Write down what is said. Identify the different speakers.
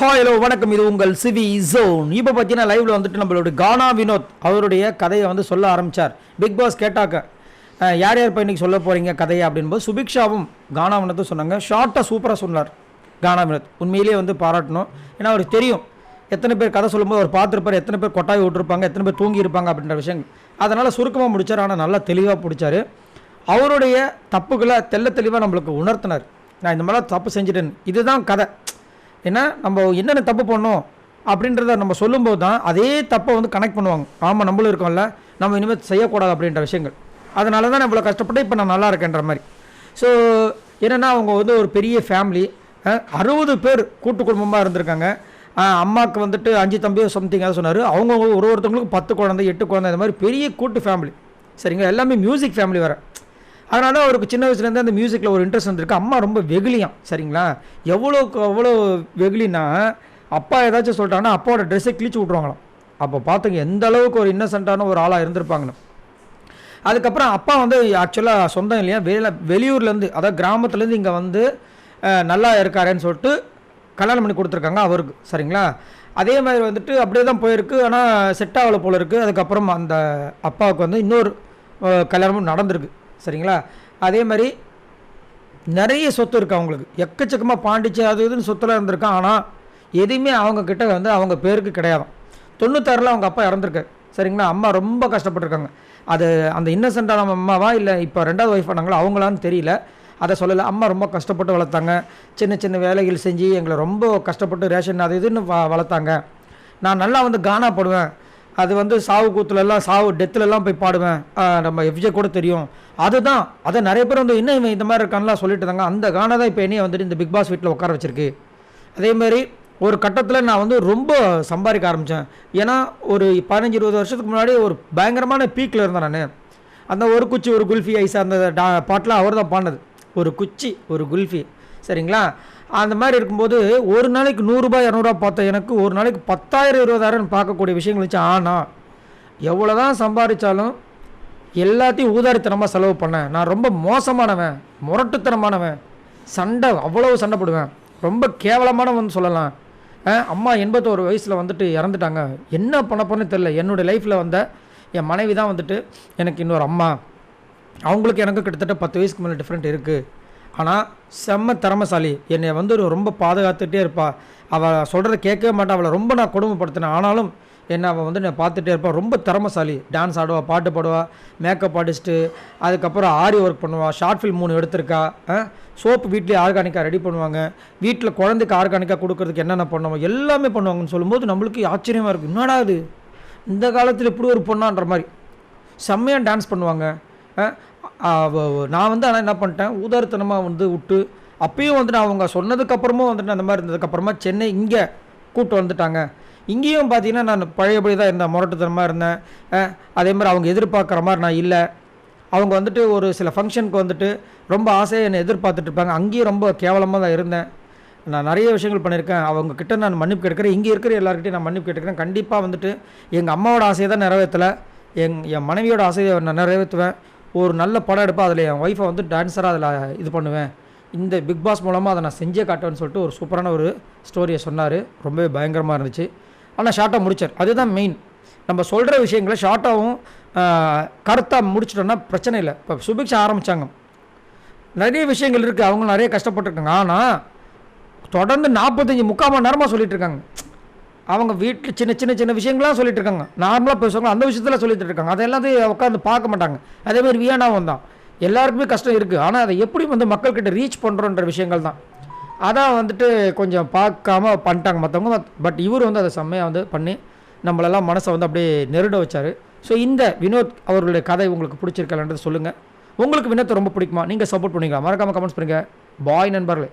Speaker 1: Hi hello வணக்கம். இது உங்கள் சிவி ஜோன். இப்போ பார்த்தீங்கன்னா லைவ்ல வந்துட்டு நம்மளோட கானா வினோத் அவருடைய கதையை வந்து சொல்ல ஆரம்பித்தார். பிக் பாஸ் கேட்டாக்க யார் யார் இப்போ இன்றைக்கி சொல்ல போகிறீங்க கதையை அப்படின்போது சுபிக்ஷாவும் கானா வினோத்தும் சொன்னாங்க. ஷார்ட்டாக சூப்பராக சொன்னார் கானா வினோத். உண்மையிலேயே வந்து பாராட்டணும். ஏன்னா அவருக்கு தெரியும் எத்தனை பேர் கதை சொல்லும்போது அவர் பார்த்துருப்பார், எத்தனை பேர் கொட்டாய் விட்டுருப்பாங்க, எத்தனை பேர் தூங்கி இருப்பாங்க அப்படின்ற விஷயங்கள். அதனால் சுருக்கமாக முடித்தார். ஆனால் நல்லா தெளிவாக பிடிச்சார். அவருடைய தப்புகளை தெளிவாக நம்மளுக்கு உணர்த்தினார். நான் இந்த மாதிரிலாம் தப்பு செஞ்சுட்டேன், இதுதான் கதை. ஏன்னா நம்ம என்னென்ன தப்பு பண்ணோம் அப்படின்றத நம்ம சொல்லும்போது தான் அதே தப்பை வந்து கனெக்ட் பண்ணுவாங்க. ஆமாம், நம்மளும் இருக்கோம்ல, நம்ம இனிமேல் செய்யக்கூடாது அப்படின்ற விஷயங்கள். அதனால தான் நான் இவ்வளோ கஷ்டப்பட்டு இப்போ நான் நல்லா இருக்கேன்ற மாதிரி. ஸோ என்னென்னா அவங்க வந்து ஒரு பெரிய ஃபேமிலி, 60 பேர் கூட்டு குடும்பமாக இருந்திருக்காங்க. அம்மாவுக்கு வந்துட்டு 5 தம்பியோ சம்திங் ஏதாவது சொன்னார். அவங்க ஒருத்தவங்களுக்கு 10 குழந்தை 8 குழந்தை, இந்த மாதிரி பெரிய கூட்டு ஃபேமிலி. சரிங்களா, எல்லாமே மியூசிக் ஃபேமிலி வேறு. அதனால் அவருக்கு சின்ன வயசுலேருந்து அந்த மியூசிக்கில் ஒரு இன்ட்ரெஸ்ட் வந்துருக்கு. அம்மா ரொம்ப வெகுலியாம். சரிங்களா, எவ்வளோக்கு அவ்வளோ வெகுலினா அப்பா ஏதாச்சும் சொல்லிட்டாங்கன்னா அப்பாவோட ட்ரெஸ்ஸை கிழிச்சு விட்ருவாங்களாம். அப்போ பார்த்துங்க எந்த அளவுக்கு ஒரு இன்னசென்ட்டான ஒரு ஆளாக இருந்திருப்பாங்கன்னு. அதுக்கப்புறம் அப்பா வந்து ஆக்சுவலாக சொந்தம் இல்லையா, வெளியூர்லேருந்து, அதாவது கிராமத்துலேருந்து இங்கே வந்து நல்லா இருக்காருன்னு சொல்லிட்டு கல்யாணம் பண்ணி கொடுத்துருக்காங்க அவருக்கு. சரிங்களா, அதே மாதிரி வந்துட்டு அப்படியே தான் போயிருக்கு. ஆனால் செட் ஆகலை போல இருக்குது. அதுக்கப்புறம் அந்த அப்பாவுக்கு வந்து இன்னொரு கல்யாணமும் நடந்திருக்கு. சரிங்களா, அதே மாதிரி நிறைய சொத்து இருக்குது அவங்களுக்கு, எக்கச்சக்கமாக பாண்டிச்சு அது இதுன்னு சொத்தில் இருந்திருக்கான். ஆனால் எதுவுமே அவங்க கிட்ட வந்து அவங்க பேருக்கு கிடையாது. 96 அவங்க அப்பா இறந்துருக்காரு. சரிங்களா, அம்மா ரொம்ப கஷ்டப்பட்டுருக்காங்க. அது அந்த இன்னசென்ட்டான அம்மாவா இல்லை இப்போ 2வது ஒய்ஃப் பண்ணாங்களோ அவங்களான்னு தெரியல, அதை சொல்லலை. அம்மா ரொம்ப கஷ்டப்பட்டு வளர்த்தாங்க. சின்ன சின்ன வேலைகள் செஞ்சு எங்களை ரொம்ப கஷ்டப்பட்டு ரேஷன் அது இதுன்னு வளர்த்தாங்க. நான் நல்லா வந்து கானா போடுவேன், அது வந்து சாவு கூத்துலலாம் டெத்துலலாம் போய் பாடுவேன். நம்ம எஃப்ஜே கூட தெரியும். அதுதான் அதை நிறைய பேர் வந்து இன்னும் இந்த மாதிரி இருக்கான்லாம் சொல்லிட்டு இருந்தாங்க. அந்த கானா தான் இப்போ என்னையே வந்துட்டு இந்த பிக் பாஸ் வீட்டில் உட்கார வச்சிருக்கு. அதேமாதிரி ஒரு கட்டத்தில் நான் வந்து ரொம்ப சம்பாதிக்க ஆரம்பித்தேன். ஏன்னா ஒரு 15-20 வருஷத்துக்கு முன்னாடி ஒரு பயங்கரமான பீக்கில் இருந்தேன் நான். அந்த ஒரு குச்சி ஒரு குல்ஃபி ஐஸ் அந்த பாட்டெலாம் அவர் தான் பாடினது. ஒரு குச்சி ஒரு குல்ஃபி. சரிங்களா, அந்த மாதிரி இருக்கும்போது ஒரு நாளைக்கு 100 ரூபாய் 200 ரூபா பார்த்தேன். எனக்கு ஒரு நாளைக்கு 10,000 20,000 பார்க்கக்கூடிய விஷயங்கள் இருந்துச்சு. ஆனால் எவ்வளோ தான் சம்பாதிச்சாலும் எல்லாத்தையும் ஊதாரித்தனமாக செலவு பண்ணேன். நான் ரொம்ப மோசமானவன், முரட்டுத்தனமானவன், அவ்வளோ சண்டை போடுவேன், ரொம்ப கேவலமானவன் சொல்லலாம். அம்மா 81 வயசில் வந்துட்டு இறந்துட்டாங்க. என்ன பண்ண போறேன்னு தெரில. என்னுடைய லைஃப்பில் வந்த என் மனைவி தான் வந்துட்டு எனக்கு இன்னொரு அம்மா. அவங்களுக்கு எனக்கு கிட்டத்தட்ட 10 வயசுக்கு மேலே டிஃப்ரெண்ட் இருக்குது. ஆனால் செம்ம திறமைசாலி. என்னை வந்து ரொம்ப பாதுகாத்துகிட்டே இருப்பாள். அவள் சொல்கிறத கேட்கவே மாட்டாள். அவளை ரொம்ப நான் கொடுமைப்படுத்தினேன். ஆனாலும் என்ன அவள் வந்து நான் பார்த்துட்டே இருப்பாள். ரொம்ப திறமைசாலி. டான்ஸ் ஆடுவா, பாட்டு பாடுவா, மேக்கப் ஆர்டிஸ்ட்டு, அதுக்கப்புறம் ஆரி ஒர்க் பண்ணுவாள், ஷார்ட் ஃபில்ம் 3 எடுத்திருக்கா. சோப்பு வீட்லேயே ஆர்கானிக்காக ரெடி பண்ணுவாங்க. வீட்டில் குழந்தைக்கு ஆர்கானிக்காக கொடுக்கறதுக்கு என்னென்ன பண்ணுவோம் எல்லாமே பண்ணுவாங்கன்னு சொல்லும்போது நம்மளுக்கு ஆச்சரியமாக இருக்குது. என்னடா இது இந்த காலத்தில் இப்படி ஒரு பொண்ணான்ற மாதிரி. செம்மையாக டான்ஸ் பண்ணுவாங்க. நான் வந்து ஆனால் என்ன பண்ணிட்டேன், ஊதாரித்தனமாக வந்து விட்டு அப்பயும் வந்துட்டு அவங்க சொன்னதுக்கப்புறமும் வந்துட்டு அந்த மாதிரி இருந்ததுக்கப்புறமா சென்னை இங்கே கூப்பிட்டு வந்துட்டாங்க. இங்கேயும் பார்த்தீங்கன்னா நான் பழையபடி தான் இருந்தேன், முரட்டுத்தனமாக இருந்தேன். அதே மாதிரி அவங்க எதிர்பார்க்குற மாதிரி நான் இல்லை. அவங்க வந்துட்டு ஒரு சில ஃபங்க்ஷனுக்கு வந்துட்டு ரொம்ப ஆசையாக என்னை எதிர்பார்த்துட்டு இருப்பாங்க. அங்கேயும் ரொம்ப கேவலமாக தான் இருந்தேன். நான் நிறைய விஷயங்கள் பண்ணியிருக்கேன். அவங்கக்கிட்ட நான் மன்னிப்பு கேட்குறேன். இங்கே இருக்கிற எல்லாருக்கிட்டையும் நான் மன்னிப்பு கேட்டுக்கிறேன். கண்டிப்பாக வந்துட்டு எங்கள் அம்மாவோட ஆசையை தான் நிறைவேற்றலை, என் மனைவியோட ஆசையை நான் நிறைவேற்றுவேன். ஒரு நல்ல படம் எடுப்பேன், அதில் என் ஒய்ஃபை வந்து டான்ஸராக அதில் இது பண்ணுவேன். இந்த பிக் பாஸ் மூலமாக அதை நான் செஞ்சே காட்டுவேன்னு சொல்லிட்டு ஒரு சூப்பரான ஒரு ஸ்டோரியை சொன்னார். ரொம்பவே பயங்கரமாக இருந்துச்சு. ஆனால் ஷார்ட்டாக முடிச்சார். அதுதான் மெயின். நம்ம சொல்கிற விஷயங்களை ஷார்ட்டாகவும் கருத்தாக முடிச்சிட்டோன்னா பிரச்சனை இல்லை. இப்போ சுபிக்ஷா ஆரம்பித்தாங்க, நிறைய விஷயங்கள் இருக்குது, அவங்க நிறைய கஷ்டப்பட்டுருக்காங்க. ஆனால் தொடர்ந்து 45 முக்கால் மணி நேரமாக சொல்லிகிட்டு இருக்காங்க. அவங்க வீட்டில் சின்ன சின்ன சின்ன விஷயங்கள்லாம் சொல்லிட்டு இருக்காங்க. நார்மலாக பேசுவாங்க, அந்த விஷயத்தில் சொல்லிட்டு இருக்காங்க. அதை எல்லாத்தையும் உட்காந்து பார்க்க மாட்டாங்க. அதேமாதிரி வியானாவும் தான். எல்லாருக்குமே கஷ்டம் இருக்குது. ஆனால் அதை எப்படி வந்து மக்கள்கிட்ட ரீச் பண்ணுறோன்ற விஷயங்கள் தான். அதான் வந்துட்டு கொஞ்சம் பார்க்காம பண்ணிட்டாங்க மற்றவங்க. பட் இவர் வந்து அதை செம்மையாக வந்து பண்ணி நம்மளெல்லாம் மனசை வந்து அப்படியே நெருட வச்சார். ஸோ இந்த வினோத் அவர்களுடைய கதை உங்களுக்கு பிடிச்சிருக்கலான்றது சொல்லுங்கள். உங்களுக்கு வினோத்தை ரொம்ப பிடிக்குமா? நீங்கள் சப்போர்ட் பண்ணிக்கலாம். மறக்காமல் கமெண்ட்ஸ் பண்ணுங்கள். பாய் நண்பர்களே.